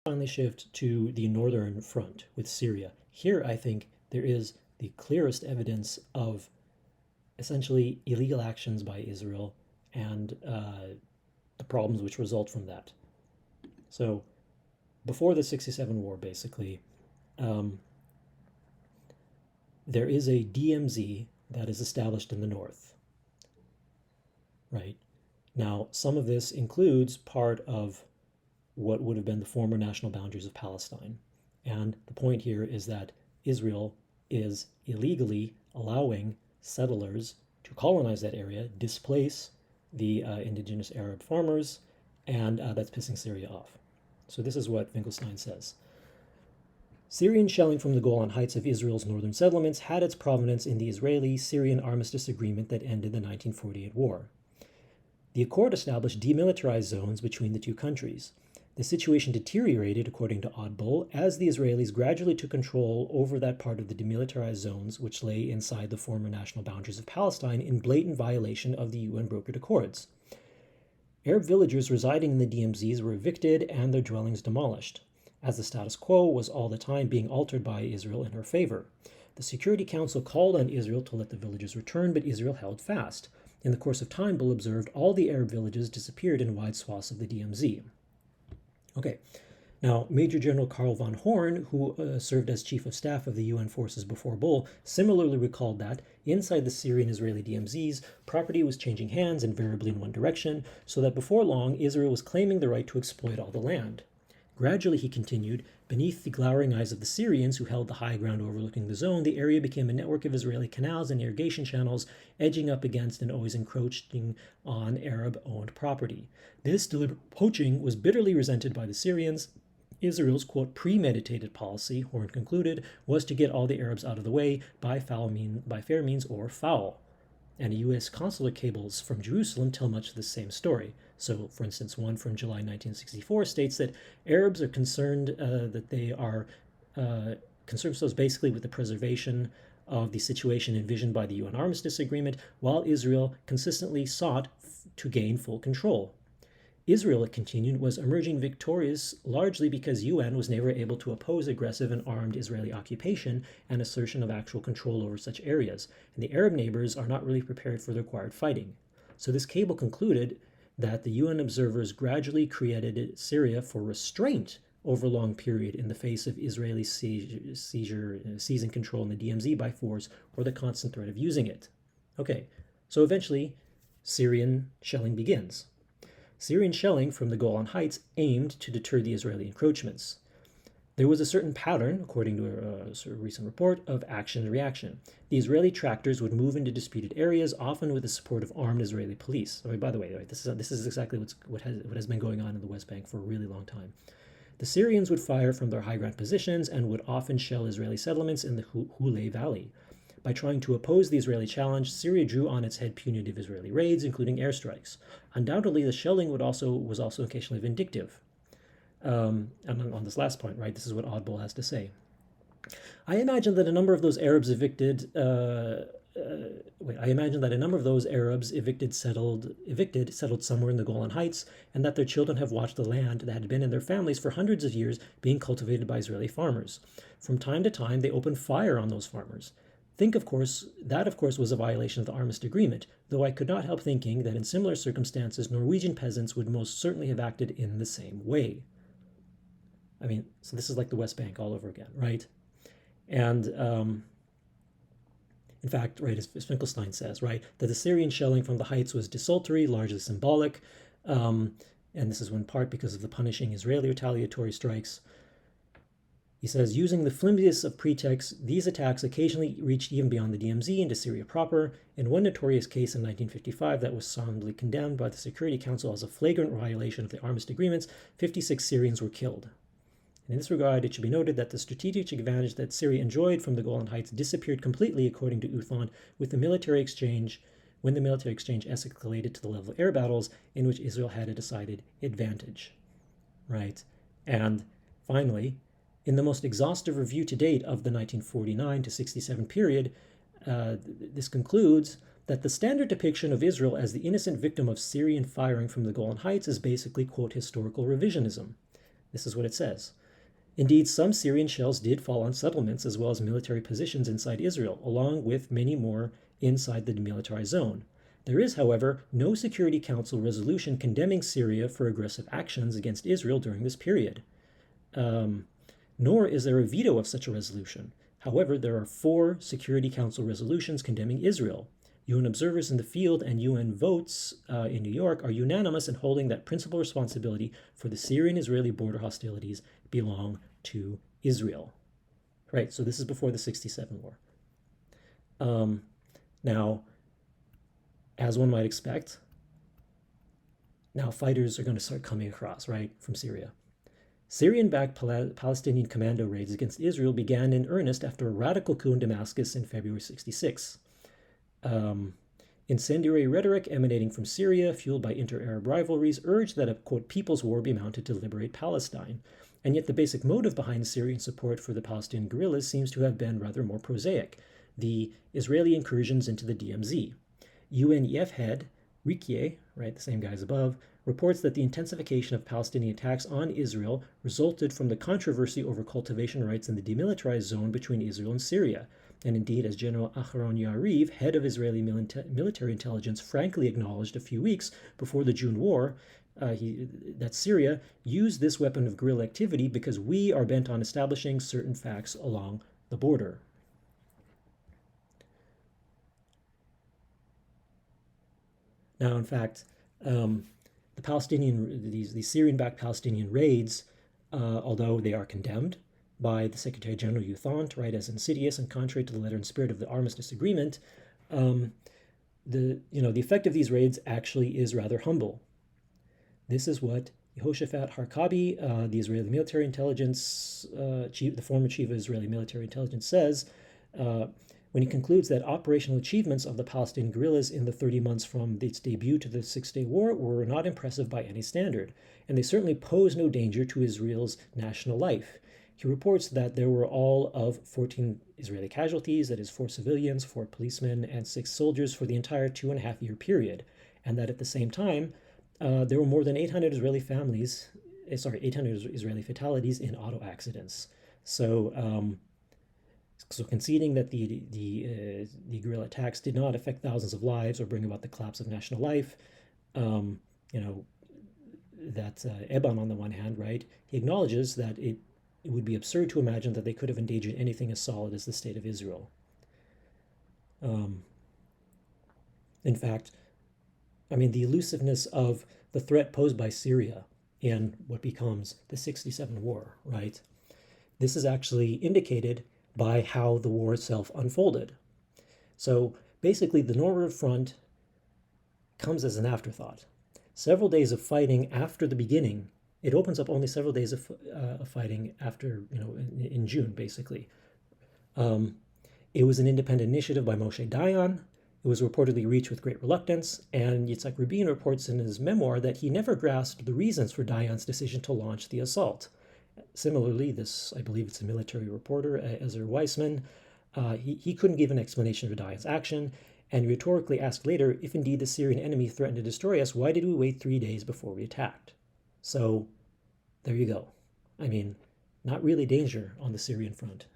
Finally shift to the northern front with Syria. Here, I think there is the clearest evidence of essentially illegal actions by Israel and the problems which result from that. So, before the 67 war, basically, um, there is a DMZ that is established in the north, right? Now, some of this includes part of what would have been the former national boundaries of Palestine. And the point here is that Israel is illegally allowing settlers to colonize that area, displace the indigenous Arab farmers, and that's pissing Syria off. So this is what Finkelstein says. Syrian shelling from the Golan Heights of Israel's northern settlements had its provenance in the Israeli-Syrian armistice agreement that ended the 1948 war. The accord established demilitarized zones between the two countries. The situation deteriorated, according to Oddbull, as the Israelis gradually took control over that part of the demilitarized zones which lay inside the former national boundaries of Palestine in blatant violation of the UN-brokered accords. Arab villagers residing in the DMZs were evicted and their dwellings demolished, as the status quo was all the time being altered by Israel in her favor. The Security Council called on Israel to let the villagers return, but Israel held fast. In the course of time, Bull observed, all the Arab villages disappeared in wide swaths of the DMZ. Okay, now Major General Karl von Horn, who served as Chief of Staff of the UN forces before Bull, similarly recalled that inside the Syrian-Israeli DMZs, property was changing hands invariably in one direction, so that before long Israel was claiming the right to exploit all the land. Gradually, he continued, beneath the glowering eyes of the Syrians who held the high ground overlooking the zone, the area became a network of Israeli canals and irrigation channels, edging up against and always encroaching on Arab-owned property. This deliberate poaching was bitterly resented by the Syrians. Israel's, quote, premeditated policy, Horn concluded, was to get all the Arabs out of the way by fair means or foul. And U.S. consular cables from Jerusalem tell much of the same story. So, for instance, one from July 1964 states that Arabs are concerned that they are concerned themselves basically with the preservation of the situation envisioned by the UN Armistice Agreement, while Israel consistently sought to gain full control. Israel, it continued, was emerging victorious largely because UN was never able to oppose aggressive and armed Israeli occupation and assertion of actual control over such areas, and the Arab neighbors are not really prepared for the required fighting. So this cable concluded that the UN observers gradually created Syria for restraint over a long period in the face of Israeli seizing control in the DMZ by force or the constant threat of using it. Okay, so eventually Syrian shelling begins. Syrian shelling from the Golan Heights aimed to deter the Israeli encroachments. There was a certain pattern, according to a recent report, of action and reaction. The Israeli tractors would move into disputed areas, often with the support of armed Israeli police. I mean, by the way, this is exactly what has been going on in the West Bank for a really long time. The Syrians would fire from their high ground positions and would often shell Israeli settlements in the Huleh Valley. By trying to oppose the Israeli challenge, Syria drew on its head punitive Israeli raids, including airstrikes. Undoubtedly, the shelling was also occasionally vindictive. And on this last point, right, this is what Oddball has to say. I imagine that a number of those Arabs settled somewhere in the Golan Heights, and that their children have watched the land that had been in their families for hundreds of years being cultivated by Israeli farmers. From time to time, they opened fire on those farmers. That of course was a violation of the Armistice Agreement, though I could not help thinking that in similar circumstances, Norwegian peasants would most certainly have acted in the same way. I mean, so this is like the West Bank all over again, right? And in fact, right, as Finkelstein says, right, that the Syrian shelling from the heights was desultory, largely symbolic, and this is in part because of the punishing Israeli retaliatory strikes. He says, using the flimsiest of pretexts, these attacks occasionally reached even beyond the DMZ into Syria proper. In one notorious case in 1955 that was solemnly condemned by the Security Council as a flagrant violation of the Armistice Agreements, 56 Syrians were killed. And in this regard, it should be noted that the strategic advantage that Syria enjoyed from the Golan Heights disappeared completely, according to Uthman, when the military exchange escalated to the level of air battles in which Israel had a decided advantage. Right? And finally, in the most exhaustive review to date of the 1949 to 67 period, this concludes that the standard depiction of Israel as the innocent victim of Syrian firing from the Golan Heights is basically, quote, historical revisionism. This is what it says. Indeed, some Syrian shells did fall on settlements as well as military positions inside Israel, along with many more inside the demilitarized zone. There is, however, no Security Council resolution condemning Syria for aggressive actions against Israel during this period. Nor is there a veto of such a resolution. However, there are 4 Security Council resolutions condemning Israel. UN observers in the field and UN votes in New York are unanimous in holding that principal responsibility for the Syrian-Israeli border hostilities belong to Israel. Right, so this is before the 67 war. Now, as one might expect, now fighters are going to start coming across, right, from Syria. Syrian-backed Palestinian commando raids against Israel began in earnest after a radical coup in Damascus in February 66. Incendiary rhetoric emanating from Syria, fueled by inter-Arab rivalries, urged that a, quote, people's war be mounted to liberate Palestine. And yet the basic motive behind Syrian support for the Palestinian guerrillas seems to have been rather more prosaic: the Israeli incursions into the DMZ. UNEF head Rikie, right, the same guy as above, reports that the intensification of Palestinian attacks on Israel resulted from the controversy over cultivation rights in the demilitarized zone between Israel and Syria. And indeed, as General Aharon Yariv, head of Israeli military intelligence, frankly acknowledged a few weeks before the June war, that Syria used this weapon of guerrilla activity because we are bent on establishing certain facts along the border. Now, in fact, these Syrian-backed Palestinian raids, although they are condemned by the Secretary General U Thant, right, as insidious and contrary to the letter and spirit of the Armistice Agreement, the effect of these raids actually is rather humble. This is what Yehoshaphat Harkabi, the Israeli military intelligence chief, the former chief of Israeli military intelligence, says when he concludes that operational achievements of the Palestinian guerrillas in the 30 months from its debut to the Six-Day War were not impressive by any standard, and they certainly pose no danger to Israel's national life. He reports that there were all of 14 Israeli casualties, that is 4 civilians, 4 policemen, and 6 soldiers for the entire 2.5-year period, and that at the same time, there were more than 800 Israeli fatalities in auto accidents. So conceding that the guerrilla attacks did not affect thousands of lives or bring about the collapse of national life, that's Eban on the one hand, right? He acknowledges that it would be absurd to imagine that they could have endangered anything as solid as the state of Israel. In fact, the elusiveness of the threat posed by Syria in what becomes the 67 war, right? This is actually indicated by how the war itself unfolded. So basically, the Northern Front comes as an afterthought. Several days of fighting after the beginning, it opens up only several days of fighting after, in June, basically. It was an independent initiative by Moshe Dayan. It was reportedly reached with great reluctance, and Yitzhak Rabin reports in his memoir that he never grasped the reasons for Dayan's decision to launch the assault. Similarly, I believe it's a military reporter, Ezer Weissman, he couldn't give an explanation for Dayan's action, and rhetorically asked later, if indeed the Syrian enemy threatened to destroy us, why did we wait 3 days before we attacked? So, there you go. Not really danger on the Syrian front.